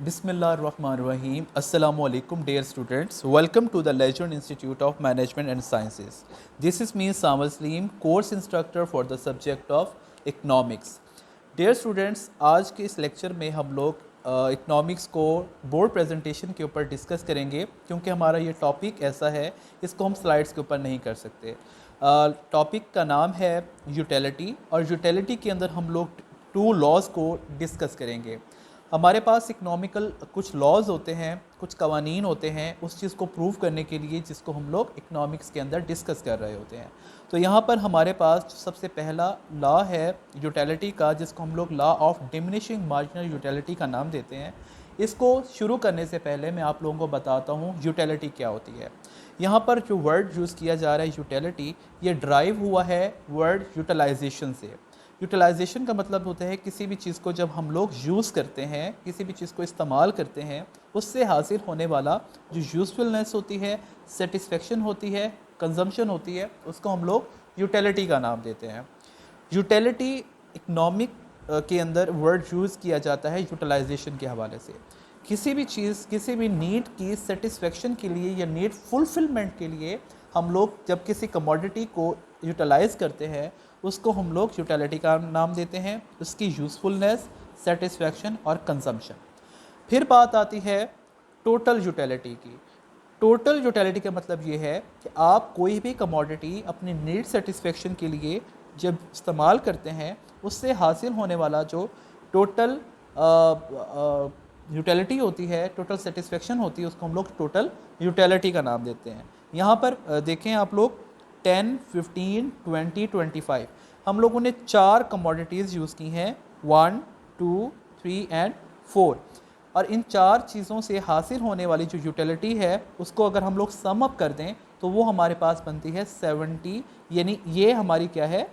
Bismillahirrahmanirrahim. Assalamu alaikum, dear students. Welcome to the Legend Institute of Management and Sciences. This is me, Samal Salim, course instructor for the subject of economics. Dear students, आज के इस lecture में हम लोग economics को board presentation के ऊपर discuss करेंगे, क्योंकि हमारा ये टॉपिक ऐसा है, इसको हम स्लाइड्स के ऊपर नहीं कर सकते। टॉपिक का नाम है यूटिलिटी, और यूटिलिटी के अंदर हम लोग टू लॉज को डिस्कस करेंगे। हमारे पास इकनॉमिकल कुछ लॉज होते हैं, कुछ कवानीन होते हैं उस चीज़ को प्रूव करने के लिए, जिसको हम लोग इकनॉमिक्स के अंदर डिस्कस कर रहे होते हैं। तो यहाँ पर हमारे पास सबसे पहला लॉ है यूटिलिटी का, जिसको हम लोग law of diminishing marginal utility का नाम देते हैं। इसको शुरू करने से पहले मैं आप लोगों को बताता हूँ यूटिलिटी क्या होती है। यहाँ पर जो वर्ड यूज़ किया जा रहा है यूटिलिटी, ये ड्राइव हुआ है वर्ड यूटिलाइजेशन से। यूटिलाइजेशन का मतलब होता है किसी भी चीज़ को जब हम लोग यूज़ करते हैं, किसी भी चीज़ को इस्तेमाल करते हैं, उससे हासिल होने वाला जो यूज़फुलनेस होती है, सेटिस्फेक्शन होती है, कंजम्पशन होती है, उसको हम लोग यूटिलिटी का नाम देते हैं। यूटिलिटी इकनॉमिक के अंदर वर्ड यूज़ किया जाता है यूटिलाइजेशन के हवाले से। किसी भी चीज़, किसी भी नीड की सेटिस्फेक्शन के लिए या नीड फुलफिलमेंट के लिए हम लोग जब किसी कमोडिटी को यूटिलाइज़ करते हैं, उसको हम लोग यूटिलिटी का नाम देते हैं, उसकी यूज़फुलनेस, सेटिस्फेक्शन और कंजम्पशन। फिर बात आती है टोटल यूटिलिटी की। टोटल यूटिलिटी का मतलब ये है कि आप कोई भी कमोडिटी अपनी नीड सेटिस्फेक्शन के लिए जब इस्तेमाल करते हैं, उससे हासिल होने वाला जो टोटल यूटिलिटी होती है, टोटल सेटिस्फेक्शन होती है, उसको हम लोग टोटल यूटिलिटी का नाम देते हैं। यहाँ पर देखें आप लोग 10, 15, 20, 25 हम लोगों ने 4 कमोडिटीज़ यूज़ की हैं, 1, 2, 3 एंड 4। और इन 4 चीज़ों से हासिल होने वाली जो यूटिलिटी है, उसको अगर हम लोग सम अप कर दें तो वो हमारे पास बनती है 70, यानी ये हमारी क्या है,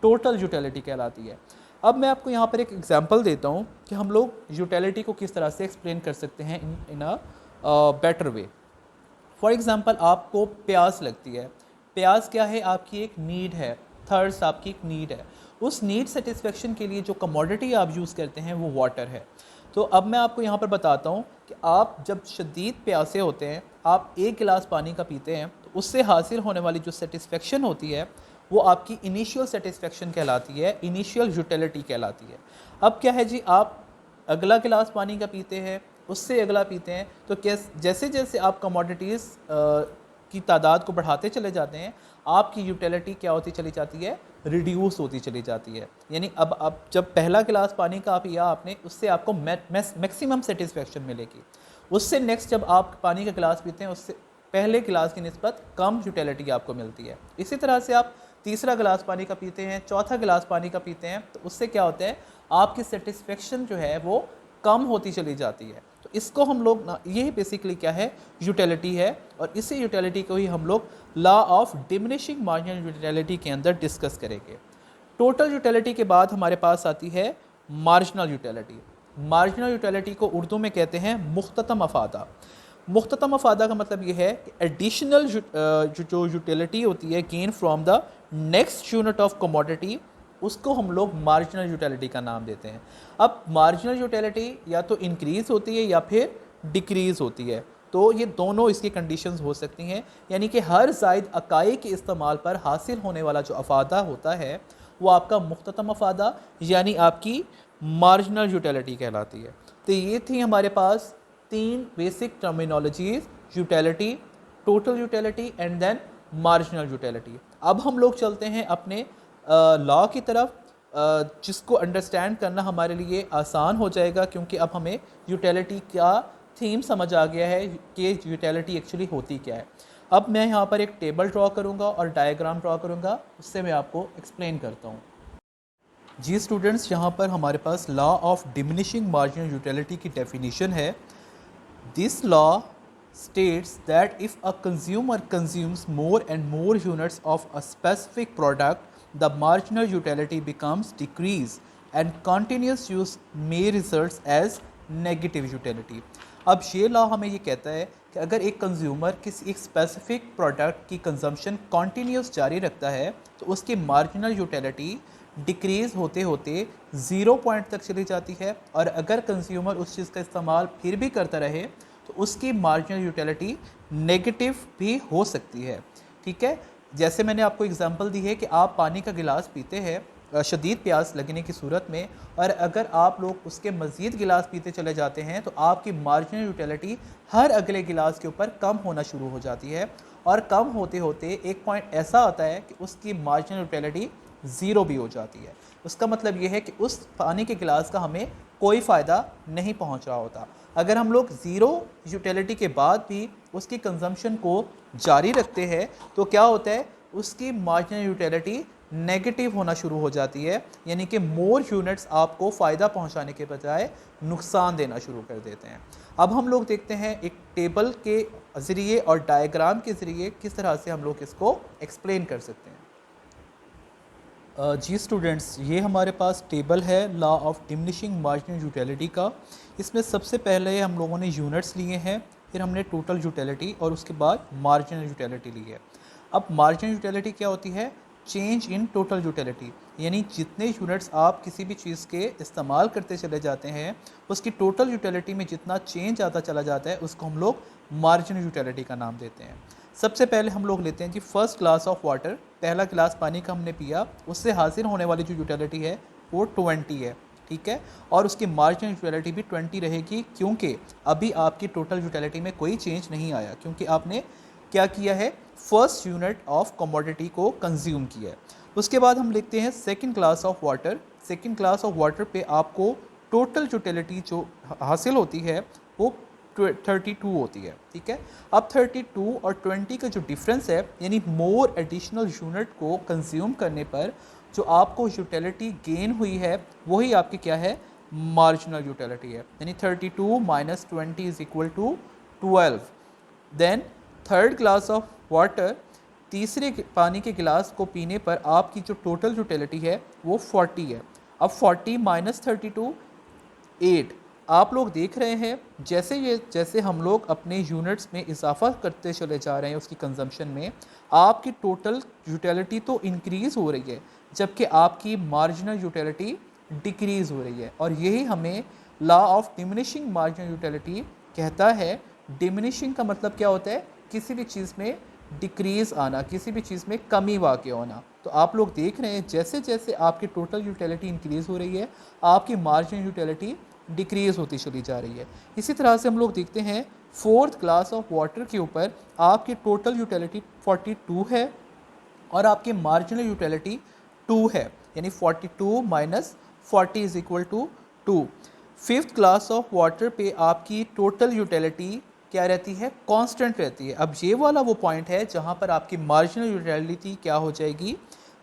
टोटल यूटिलिटी कहलाती है। अब मैं आपको यहाँ पर एक एग्जांपल देता हूँ कि हम लोग यूटिलिटी को किस तरह से एक्सप्लेन कर सकते हैं in a better way. For example, आपको प्यास लगती है। प्यास क्या है, आपकी एक नीड है, थर्स्ट आपकी एक नीड है। उस नीड सेटिस्फेक्शन के लिए जो कमोडिटी आप यूज़ करते हैं वो वाटर है। तो अब मैं आपको यहाँ पर बताता हूँ कि आप जब शदीद प्यासे होते हैं, आप 1 गिलास पानी का पीते हैं, तो उससे हासिल होने वाली जो सेटिस्फेक्शन होती है वो आपकी इनिशियल सेटिस्फेक्शन कहलाती है, इनिशियल यूटिलिटी कहलाती है। अब क्या है जी, आप अगला गिलास पानी का पीते हैं, उससे अगला पीते हैं, तो जैसे जैसे आप कमोडिटीज़ की तादाद को बढ़ाते चले जाते हैं, आपकी यूटिलिटी क्या होती चली जाती है, रिड्यूस होती चली जाती है। यानी अब जब पहला गिलास पानी का पिया आपने, उससे आपको मैक्सिमम सेटिस्फेक्शन मिलेगी। उससे नेक्स्ट जब आप पानी का गिलास पीते हैं, उससे पहले गिलास की निस्बत कम यूटिलिटी आपको मिलती है। इसी तरह से आप तीसरा गिलास पानी का पीते हैं, चौथा गिलास पानी का पीते हैं, तो उससे क्या होता है, आपकी सेटिस्फेक्शन जो है वो कम होती चली जाती है। तो इसको हम लोग ना, यही बेसिकली क्या है, यूटिलिटी है, और इसी यूटिलिटी को ही हम लोग law of diminishing marginal utility के अंदर डिस्कस करेंगे। टोटल यूटिलिटी के बाद हमारे पास आती है मार्जिनल यूटिलिटी। मार्जिनल यूटिलिटी को उर्दू में कहते हैं मुख्ततम अफादा। मुख्ततम अफादा का मतलब ये है कि एडिशनल जो यूटिलिटी होती है gain from the next unit of commodity, उसको हम लोग मार्जिनल यूटिलिटी का नाम देते हैं। अब मार्जिनल यूटिलिटी या तो इंक्रीज़ होती है या फिर डिक्रीज़ होती है, तो ये दोनों इसकी कंडीशंस हो सकती हैं। यानी कि हर ज़ायद अकाई के इस्तेमाल पर हासिल होने वाला जो अफादा होता है वो आपका मुख्ततम अफादा यानी आपकी मार्जिनल यूटिलिटी कहलाती है। तो ये थी हमारे पास 3 basic terminologies, utility, total utility and then marginal utility. अब हम लोग चलते हैं अपने लॉ की तरफ, जिसको अंडरस्टैंड करना हमारे लिए आसान हो जाएगा, क्योंकि अब हमें यूटिलिटी का थीम समझ आ गया है कि यूटिलिटी एक्चुअली होती क्या है। अब मैं यहाँ पर एक टेबल ड्रॉ करूँगा और डायग्राम ड्रॉ करूँगा, उससे मैं आपको एक्सप्लेन करता हूँ। जी स्टूडेंट्स, यहाँ पर हमारे पास law of diminishing marginal utility की डेफिनेशन है। This law states that if a consumer consumes more and more units of a specific product, the marginal utility becomes decreased and continuous use may result as negative utility. अब ये law हमें ये कहता है कि अगर एक कंज्यूमर किसी एक स्पेसिफिक प्रोडक्ट की कंजम्पशन कॉन्टीन्यूस जारी रखता है, तो उसकी मार्जिनल यूटिलिटी डिक्रीज़ होते होते 0 पॉइंट तक चली जाती है, और अगर कंज्यूमर उस चीज़ का इस्तेमाल फिर भी करता रहे तो उसकी मार्जिनल यूटिलिटी नेगेटिव भी हो सकती है। ठीक है, जैसे मैंने आपको एग्जांपल दी है कि आप पानी का गिलास पीते हैं शदीद प्यास लगने की सूरत में, और अगर आप लोग उसके मज़ीद गिलास पीते चले जाते हैं तो आपकी मार्जिनल यूटिलिटी हर अगले गिलास के ऊपर कम होना शुरू हो जाती है, और कम होते होते एक पॉइंट ऐसा आता है कि उसकी मार्जिनल यूटिलिटी ज़ीरो भी हो जाती है। उसका मतलब ये है कि उस पानी के गिलास का हमें कोई फ़ायदा नहीं पहुंच रहा होता। अगर हम लोग ज़ीरो यूटिलिटी के बाद भी उसकी कंजम्पशन को जारी रखते हैं तो क्या होता है, उसकी मार्जिनल यूटिलिटी नेगेटिव होना शुरू हो जाती है, यानी कि मोर यूनिट्स आपको फ़ायदा पहुंचाने के बजाय नुकसान देना शुरू कर देते हैं। अब हम लोग देखते हैं एक टेबल के ज़रिए और डायग्राम के ज़रिए किस तरह से हम लोग इसको एक्सप्लेन कर सकते हैं। जी स्टूडेंट्स, ये हमारे पास टेबल है law of diminishing marginal utility का। इसमें सबसे पहले हम लोगों ने यूनिट्स लिए हैं, फिर हमने टोटल यूटिलिटी और उसके बाद मार्जिनल यूटिलिटी ली है। अब मार्जिनल यूटिलिटी क्या होती है? चेंज इन टोटल यूटिलिटी, यानी जितने यूनिट्स आप किसी भी चीज़ के इस्तेमाल करते चले जाते हैं उसकी टोटल यूटिलिटी में जितना चेंज आता चला जाता है उसको हम लोग मार्जिनल यूटिलिटी का नाम देते हैं। सबसे पहले हम लोग लेते हैं जी फर्स्ट ग्लास ऑफ वाटर, पहला गिलास पानी का हमने पिया, उससे हासिल होने वाली जो यूटिलिटी है वो 20 है। ठीक है, और उसकी मार्जिनल यूटिलिटी भी 20 रहेगी, क्योंकि अभी आपकी टोटल यूटिलिटी में कोई चेंज नहीं आया, क्योंकि आपने क्या किया है, फर्स्ट यूनिट ऑफ कमोडिटी को कंज्यूम किया है। उसके बाद हम लिखते हैं second class of water. Second class of water पे आपको टोटल यूटिलिटी जो हासिल होती है वो 32 होती है। ठीक है, अब 32 और 20 का जो डिफरेंस है, यानी मोर एडिशनल यूनिट को कंज्यूम करने पर जो आपको यूटिलिटी गेन हुई है वही आपकी क्या है, मार्जिनल यूटिलिटी है, यानी 32 minus 20 is equal to 12। Then third glass of water, तीसरे पानी के गिलास को पीने पर आपकी जो टोटल यूटिलिटी है वो 40 है। अब 40 माइनस 32 8। आप लोग देख रहे हैं जैसे हम लोग अपने यूनिट्स में इजाफा करते चले जा रहे हैं उसकी कंजम्पशन में, आपकी टोटल यूटिलिटी तो इंक्रीज़ हो रही है जबकि आपकी मार्जिनल यूटिलिटी डिक्रीज़ हो रही है, और यही हमें law of diminishing marginal utility कहता है। डिमिनिशिंग का मतलब क्या होता है, किसी भी चीज़ में डिक्रीज़ आना, किसी भी चीज़ में कमी वाक़ होना। तो आप लोग देख रहे हैं जैसे जैसे आपकी टोटल यूटिलिटी इंक्रीज़ हो रही है आपकी मार्जिनल यूटिलिटी डिक्रीज़ होती चली जा रही है। इसी तरह से हम लोग देखते हैं फोर्थ क्लास ऑफ वाटर के ऊपर आपकी टोटल यूटिलिटी 42 है और आपकी मार्जिनल यूटिलिटी 2 है, यानी 42 minus 40 is equal to 2। Fifth glass of water पे आपकी टोटल यूटिलिटी क्या रहती है, कांस्टेंट रहती है। अब ये वाला वो पॉइंट है जहाँ पर आपकी मार्जिनल यूटिलिटी क्या हो जाएगी,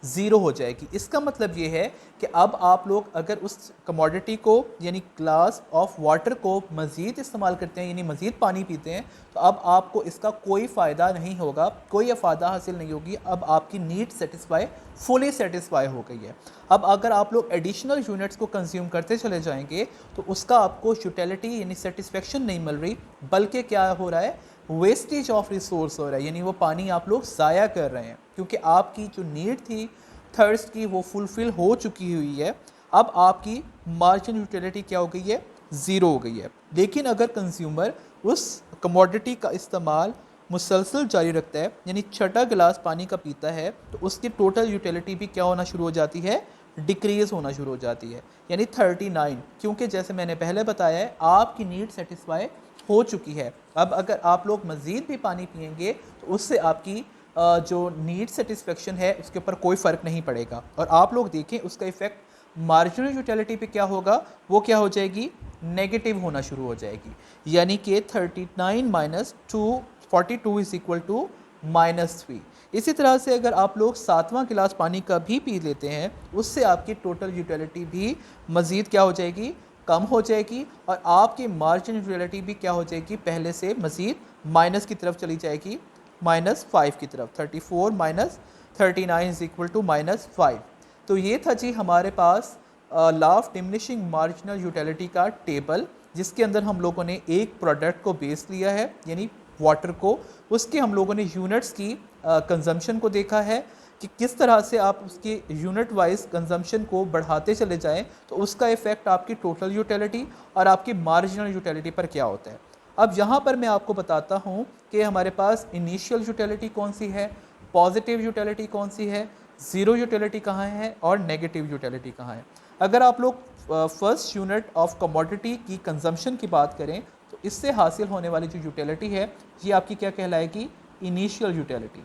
ज़ीरो हो जाएगी। इसका मतलब ये है कि अब आप लोग अगर उस कमोडिटी को यानी ग्लास ऑफ वाटर को मज़ीद इस्तेमाल करते हैं, यानी मज़ीद पानी पीते हैं, तो अब आपको इसका कोई फ़ायदा नहीं होगा, कोई अफादा हासिल नहीं होगी। अब आपकी नीड सेटिस्फाई फुली सेटिस्फाई हो गई है। अब अगर आप लोग एडिशनल यूनिट्स को कंज्यूम करते चले जाएंगे तो उसका आपको यूटिलिटी यानी सेटिस्फेक्शन नहीं मिल रही, बल्कि क्या हो रहा है, वेस्टेज ऑफ रिसोर्स हो रहा है, यानी वो पानी आप लोग ज़ाया कर रहे हैं, क्योंकि आपकी जो नीड थी थर्स्ट की वो फुलफ़िल हो चुकी हुई है। अब आपकी मार्जिनल यूटिलिटी क्या हो गई है, ज़ीरो हो गई है। लेकिन अगर कंज्यूमर उस कमोडिटी का इस्तेमाल मुसलसल जारी रखता है, यानी छठा गिलास पानी का पीता है, तो उसकी टोटल यूटिलिटी भी क्या होना शुरू हो जाती है, डिक्रीज़ होना शुरू हो जाती है, यानी 39, क्योंकि जैसे मैंने पहले बताया है आपकी नीड सेटिस्फाई हो चुकी है। अब अगर आप लोग मज़ीद भी पानी पिएंगे तो उससे आपकी जो नीड सेटिस्फेक्शन है उसके ऊपर कोई फ़र्क नहीं पड़ेगा, और आप लोग देखें उसका इफ़ेक्ट मार्जिनल यूटिलिटी पे क्या होगा, वो क्या हो जाएगी, नेगेटिव होना शुरू हो जाएगी, यानी कि 39 माइनस 42 इज इक्वल टू -3। इसी तरह से अगर आप लोग सातवां गिलास पानी का भी पी लेते हैं उससे आपकी टोटल यूटिलिटी भी मज़ीद क्या हो जाएगी, कम हो जाएगी, और आपकी मार्जिनल यूटिलिटी भी क्या हो जाएगी, पहले से मज़ीद माइनस की तरफ चली जाएगी, -5 की तरफ। 34 माइनस 39 इज इक्वल टू -5। तो ये था जी हमारे पास law of diminishing marginal utility का टेबल, जिसके अंदर हम लोगों ने एक प्रोडक्ट को बेस लिया है, यानी वाटर को, उसके हम लोगों ने यूनिट्स की कंजम्पशन को देखा है, कि किस तरह से आप उसके यूनिट वाइज कंजम्पशन को बढ़ाते चले जाएं तो उसका इफेक्ट आपकी टोटल यूटिलिटी और आपकी मार्जिनल यूटिलिटी पर क्या होता है। अब यहाँ पर मैं आपको बताता हूँ कि हमारे पास इनिशियल यूटिलिटी कौन सी है, पॉजिटिव यूटिलिटी कौन सी है, ज़ीरो यूटिलिटी कहाँ है और नेगेटिव यूटिलिटी कहाँ है। अगर आप लोग फर्स्ट यूनिट ऑफ कमोडिटी की कंजम्पशन की बात करें तो इससे हासिल होने वाली जो यूटिलिटी है ये आपकी क्या कहलाएगी, इनिशियल यूटिलिटी।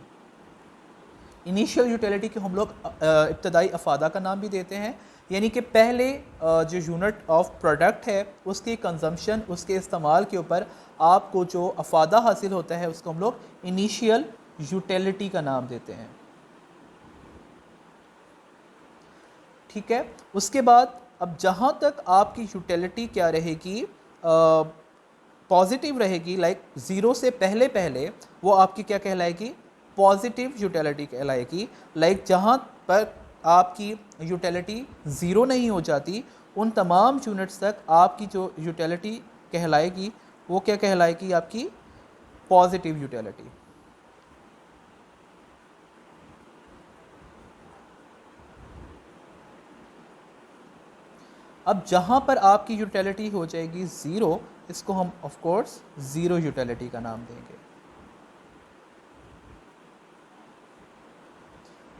इनिशियल यूटिलिटी को हम लोग इब्तदाई अफादा का नाम भी देते हैं, यानी कि पहले जो यूनिट ऑफ प्रोडक्ट है उसकी कंजम्पशन, उसके इस्तेमाल के ऊपर आपको जो अफादा हासिल होता है उसको हम लोग इनिशियल यूटिलिटी का नाम देते हैं। ठीक है, उसके बाद अब जहाँ तक आपकी यूटिलिटी क्या रहेगी, पॉजिटिव रहेगी, लाइक ज़ीरो से पहले पहले वो आपकी क्या कहलाएगी, पॉजिटिव यूटिलिटी कहलाएगी। लाइक जहाँ पर आपकी यूटिलिटी ज़ीरो नहीं हो जाती उन तमाम यूनिट्स तक आपकी जो यूटिलिटी कहलाएगी वो क्या कहलाएगी, आपकी पॉजिटिव यूटिलिटी। अब जहाँ पर आपकी यूटिलिटी हो जाएगी ज़ीरो, इसको हम ऑफ कोर्स ज़ीरो यूटिलिटी का नाम देंगे,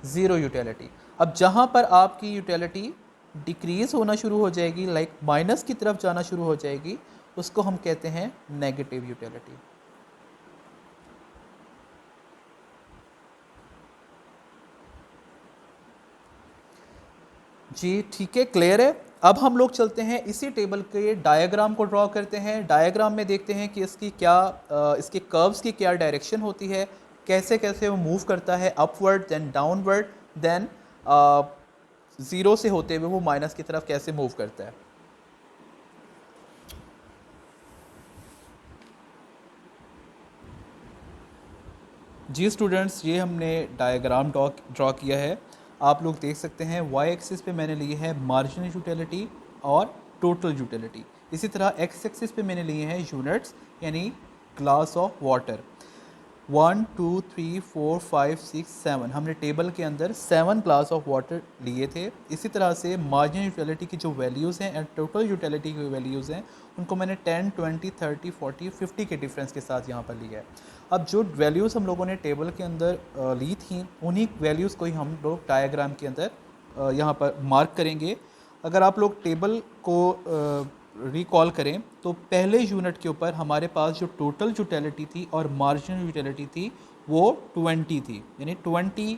ज़ीरो यूटिलिटी। अब जहाँ पर आपकी यूटिलिटी डिक्रीज़ होना शुरू हो जाएगी, लाइक माइनस की तरफ जाना शुरू हो जाएगी, उसको हम कहते हैं नेगेटिव यूटिलिटी। जी ठीक है, क्लियर है। अब हम लोग चलते हैं इसी टेबल के डायग्राम को ड्रॉ करते हैं। डायग्राम में देखते हैं कि इसकी क्या इसके कर्व्स की क्या डायरेक्शन होती है, कैसे कैसे वो मूव करता है, upward then downward then zero से होते हुए वो माइनस की तरफ कैसे मूव करता है। जी स्टूडेंट्स, ये हमने डायग्राम ड्रॉ किया है। आप लोग देख सकते हैं वाई एक्सिस पे मैंने लिए है मार्जिनल यूटिलिटी और टोटल यूटिलिटी। इसी तरह एक्स एक्सिस पे मैंने लिए हैं यूनिट्स यानी ग्लास ऑफ वाटर। 1 2 3 4 5 6 7 हमने टेबल के अंदर 7 ग्लास ऑफ वाटर लिए थे। इसी तरह से मार्जिनल यूटिलिटी की जो वैल्यूज़ हैं एंड टोटल यूटिलिटी की वैल्यूज़ हैं उनको मैंने 10 20 30 40 50 के डिफरेंस के साथ यहाँ पर लिया है। अब जो वैल्यूज़ हम लोगों ने टेबल के अंदर ली थी उन्हीं वैल्यूज़ को ही हम लोग डायग्राम के अंदर यहाँ पर मार्क करेंगे। अगर आप लोग टेबल को रिकॉल करें तो पहले यूनिट के ऊपर हमारे पास जो टोटल यूटिलिटी थी और मार्जिनल यूटिलिटी थी वो 20 थी, यानी 20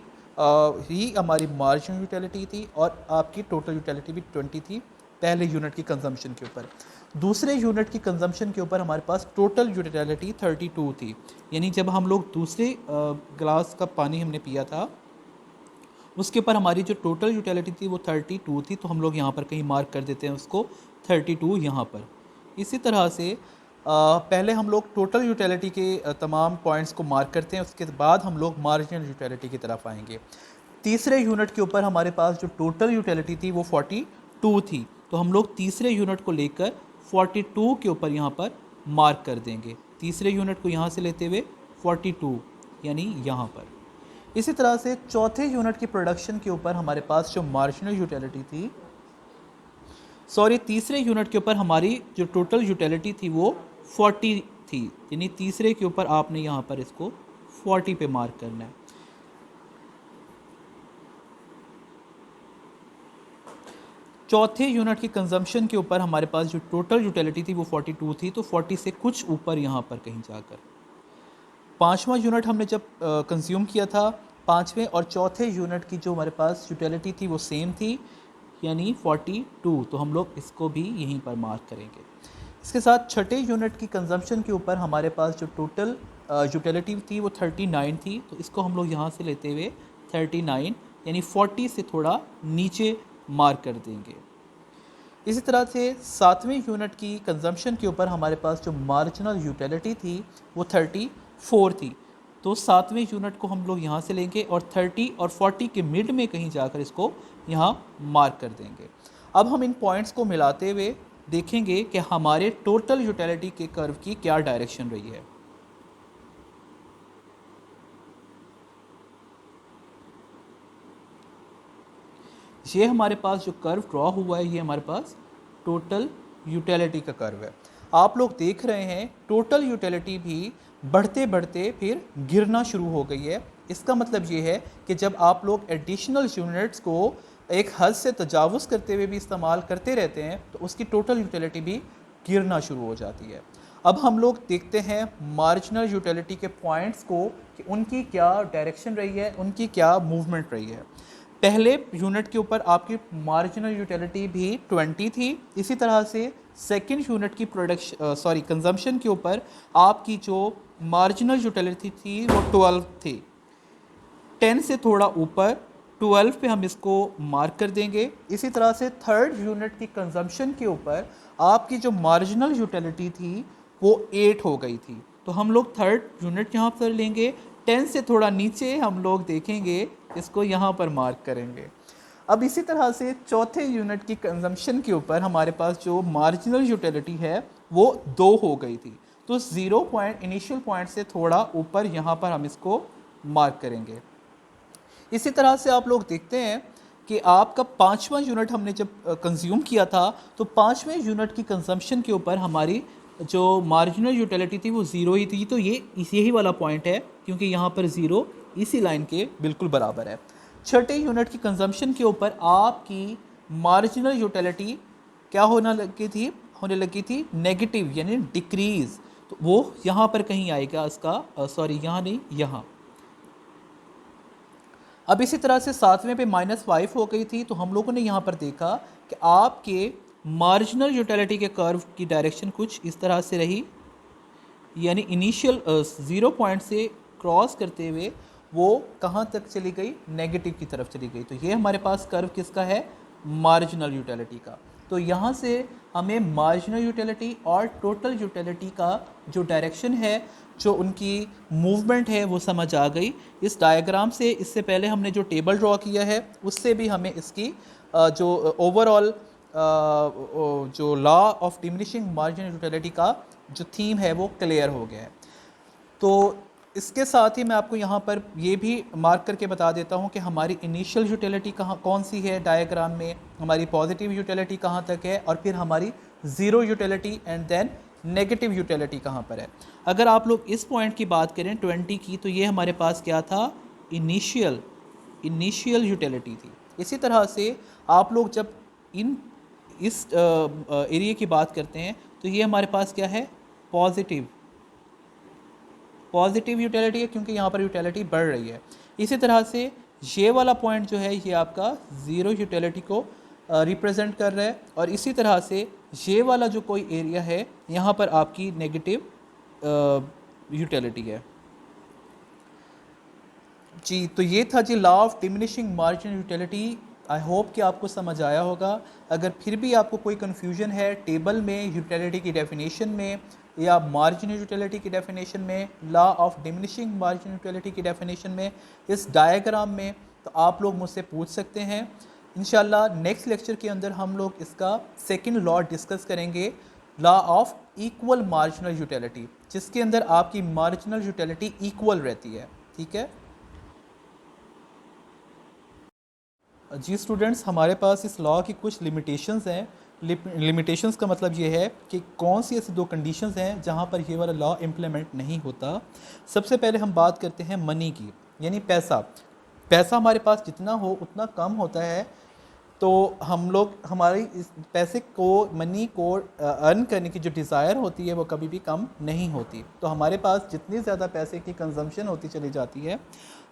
ही हमारी मार्जिनल यूटिलिटी थी और आपकी टोटल यूटिलिटी भी 20 थी पहले यूनिट की कंजम्पशन के ऊपर। दूसरे यूनिट की कंजम्पशन के ऊपर हमारे पास टोटल यूटिलिटी 32 थी, यानी जब हम लोग दूसरे ग्लास का पानी हमने पिया था उसके ऊपर हमारी जो टोटल यूटिलिटी थी वो 32 थी, तो हम लोग यहाँ पर कहीं मार्क कर देते हैं उसको 32 यहाँ पर। इसी तरह से पहले हम लोग टोटल यूटिलिटी के तमाम पॉइंट्स को मार्क करते हैं, उसके बाद हम लोग मार्जिनल यूटिलिटी की तरफ आएंगे। तीसरे यूनिट के ऊपर हमारे पास जो टोटल यूटिलिटी थी वो 42 थी, तो हम लोग तीसरे यूनिट को लेकर 42 के ऊपर यहाँ पर मार्क कर देंगे। तीसरे यूनिट को यहाँ से लेते हुए 42 यानी यहाँ पर। इसी तरह से चौथे यूनिट की प्रोडक्शन के ऊपर हमारे पास जो मार्जिनल यूटिलिटी थी, तीसरे यूनिट के ऊपर हमारी जो टोटल यूटिलिटी थी वो 40 थी, यानी तीसरे के ऊपर आपने यहाँ पर इसको 40 पे मार्क करना है। चौथे यूनिट की कंजम्पशन के ऊपर हमारे पास जो टोटल यूटिलिटी थी वो 42 थी, तो 40 से कुछ ऊपर यहाँ पर कहीं जाकर पाँचवां यूनिट हमने जब कंज्यूम किया था, पाँचवें और चौथे यूनिट की जो हमारे पास यूटिलिटी थी वो सेम थी यानी 42, तो हम लोग इसको भी यहीं पर मार्क करेंगे। इसके साथ छठे यूनिट की कंजम्पशन के ऊपर हमारे पास जो टोटल यूटिलिटी थी वो 39 थी, तो इसको हम लोग यहाँ से लेते हुए 39 यानी 40 से थोड़ा नीचे मार्क कर देंगे। इसी तरह से सातवें यूनिट की कंजम्पशन के ऊपर हमारे पास जो मार्जिनल यूटिलिटी थी वो 34 थी, तो सातवें यूनिट को हम लोग यहाँ से लेंगे और 30 और 40 के मिड में कहीं जाकर इसको यहाँ मार्क कर देंगे। अब हम इन पॉइंट्स को मिलाते हुए देखेंगे कि हमारे टोटल यूटिलिटी के कर्व की क्या डायरेक्शन रही है। ये हमारे पास जो कर्व ड्रॉ हुआ है ये हमारे पास टोटल यूटिलिटी का कर्व है। आप लोग देख रहे हैं टोटल यूटिलिटी भी बढ़ते बढ़ते फिर गिरना शुरू हो गई है। इसका मतलब ये है कि जब आप लोग एडिशनल यूनिट्स को एक हद से तजावुज़ करते हुए भी इस्तेमाल करते रहते हैं तो उसकी टोटल यूटिलिटी भी गिरना शुरू हो जाती है। अब हम लोग देखते हैं मार्जिनल यूटिलिटी के पॉइंट्स को कि उनकी क्या डायरेक्शन रही है, उनकी क्या मूवमेंट रही है। पहले यूनिट के ऊपर आपकी मार्जिनल यूटिलिटी भी 20 थी। इसी तरह से सेकंड यूनिट की कंजम्पशन के ऊपर आपकी जो मार्जिनल यूटिलिटी थी वो 12 थी। 10 से थोड़ा ऊपर 12 पे हम इसको मार्क कर देंगे। इसी तरह से थर्ड यूनिट की कंजम्पशन के ऊपर आपकी जो मार्जिनल यूटिलिटी थी वो 8 हो गई थी। तो हम लोग थर्ड यूनिट यहाँ पर लेंगे। 10 से थोड़ा नीचे हम लोग देखेंगे, इसको यहाँ पर मार्क करेंगे। अब इसी तरह से चौथे यूनिट की कंजम्पशन के ऊपर हमारे पास जो मार्जिनल यूटिलिटी है वो 2 हो गई थी। तो 0 पॉइंट इनिशियल पॉइंट से थोड़ा ऊपर यहाँ पर हम इसको मार्क करेंगे। इसी तरह से आप लोग देखते हैं कि आपका 5वां यूनिट हमने जब कंज्यूम किया था तो 5वें यूनिट की कंजम्पशन के ऊपर हमारी जो मार्जिनल यूटिलिटी थी वो 0 ही थी। तो ये यही वाला पॉइंट है क्योंकि यहाँ पर 0 इसी लाइन के बिल्कुल बराबर है। छठे यूनिट की कंजम्पशन के ऊपर आपकी मार्जिनल यूटिलिटी क्या होने लगी थी नेगेटिव यानी डिक्रीज़। तो वो यहाँ पर कहीं आएगा इसका यहाँ नहीं, यहाँ। अब इसी तरह से 7वें पे -5 हो गई थी। तो हम लोगों ने यहाँ पर देखा कि आपके मार्जिनल यूटिलिटी के कर्व की डायरेक्शन कुछ इस तरह से रही, यानी इनिशियल 0 पॉइंट से क्रॉस करते हुए वो कहाँ तक चली गई, नेगेटिव की तरफ चली गई। तो ये हमारे पास कर्व किसका है, मार्जिनल यूटिलिटी का। तो यहाँ से हमें मार्जिनल यूटिलिटी और टोटल यूटिलिटी का जो डायरेक्शन है, जो उनकी मूवमेंट है वो समझ आ गई। इस डायग्राम से इससे पहले हमने जो टेबल ड्रॉ किया है उससे भी हमें इसकी जो ओवरऑल जो law of diminishing marginal utility का जो थीम है वो क्लियर हो गया है। तो इसके साथ ही मैं आपको यहाँ पर ये भी मार्क करके बता देता हूँ कि हमारी इनिशियल यूटिलिटी कौन सी है डायग्राम में, हमारी पॉजिटिव यूटिलिटी कहाँ तक है और फिर हमारी zero utility and then negative utility कहाँ पर है। अगर आप लोग इस पॉइंट की बात करें 20 की, तो ये हमारे पास क्या था, इनिशियल यूटिलिटी थी। इसी तरह से आप लोग जब इस एरिया की बात करते हैं तो ये हमारे पास क्या है, पॉजिटिव यूटिलिटी है क्योंकि यहाँ पर यूटिलिटी बढ़ रही है। इसी तरह से ये वाला पॉइंट जो है ये आपका ज़ीरो यूटिलिटी को रिप्रेजेंट कर रहा है और इसी तरह से ये वाला जो कोई एरिया है यहाँ पर आपकी नेगेटिव यूटिलिटी है जी। तो ये था जी law of diminishing marginal utility. I hope कि आपको समझ आया होगा। अगर फिर भी आपको कोई कन्फ्यूजन है टेबल में यूटिलिटी की डेफिनेशन में या मार्जिनल यूटिलिटी की डेफिनेशन में, law of diminishing marginal utility की डेफिनेशन में, इस डायग्राम में, तो आप लोग मुझसे पूछ सकते हैं। इंशाल्लाह नेक्स्ट लेक्चर के अंदर हम लोग इसका सेकंड लॉ डिस्कस करेंगे, law of equal marginal utility, जिसके अंदर आपकी मार्जिनल यूटिलिटी इक्वल रहती है। ठीक है जी स्टूडेंट्स, हमारे पास इस लॉ की कुछ लिमिटेशंस हैं। लिमिटेशंस का मतलब ये है कि कौन सी ऐसी दो कंडीशंस हैं जहाँ पर ये वाला लॉ इम्प्लीमेंट नहीं होता। सबसे पहले हम बात करते हैं मनी की, यानी पैसा हमारे पास जितना हो उतना कम होता है। तो हम लोग हमारी इस पैसे को, मनी को अर्न करने की जो डिज़ायर होती है वो कभी भी कम नहीं होती। तो हमारे पास जितनी ज़्यादा पैसे की कंजम्पशन होती चली जाती है,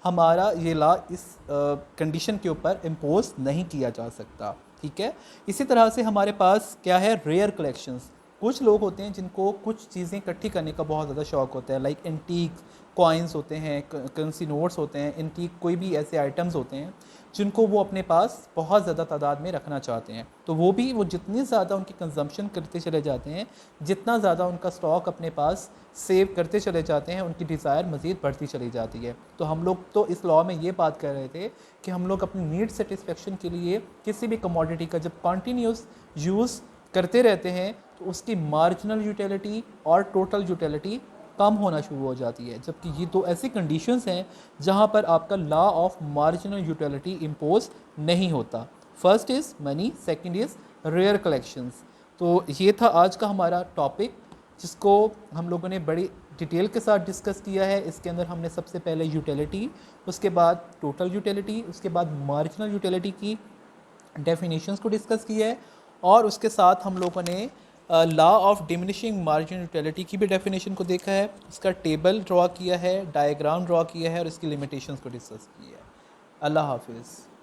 हमारा ये लॉ इस कंडीशन के ऊपर इम्पोज नहीं किया जा सकता। ठीक है। इसी तरह से हमारे पास क्या है, रेयर कलेक्शंस। कुछ लोग होते हैं जिनको कुछ चीज़ें इकट्ठी करने का बहुत ज़्यादा शौक़ होता है, लाइक एंटीक कॉइन्स होते हैं, करेंसी नोट्स होते हैं, एंटीक कोई भी ऐसे आइटम्स होते हैं जिनको वो अपने पास बहुत ज़्यादा तादाद में रखना चाहते हैं। तो वो जितनी ज़्यादा उनकी कंजम्पशन करते चले जाते हैं, जितना ज़्यादा उनका स्टॉक अपने पास सेव करते चले जाते हैं, उनकी डिज़ायर मज़ीद बढ़ती चली जाती है। तो हम लोग तो इस लॉ में ये बात कर रहे थे कि हम लोग अपनी नीड सेटिस्फेक्शन के लिए किसी भी कमोडिटी का जब कॉन्टीन्यूस यूज़ करते रहते हैं तो उसकी मार्जिनल यूटिलिटी और टोटल यूटिलिटी कम होना शुरू हो जाती है। जबकि ये दो ऐसी कंडीशंस हैं जहाँ पर आपका law of marginal utility impose नहीं होता। First is money, second is rare collections. तो ये था आज का हमारा टॉपिक, जिसको हम लोगों ने बड़ी डिटेल के साथ डिस्कस किया है। इसके अंदर हमने सबसे पहले यूटिलिटी, उसके बाद टोटल यूटिलिटी, उसके बाद मार्जिनल यूटिलिटी की डेफिनेशंस को डिस्कस किया है, और उसके साथ हम लोगों ने law of diminishing marginal utility की भी डेफिनेशन को देखा है, उसका टेबल ड्रॉ किया है, डायग्राम ड्रॉ किया है, और इसकी लिमिटेशंस को डिस्कस किया है। अल्लाह हाफिज़।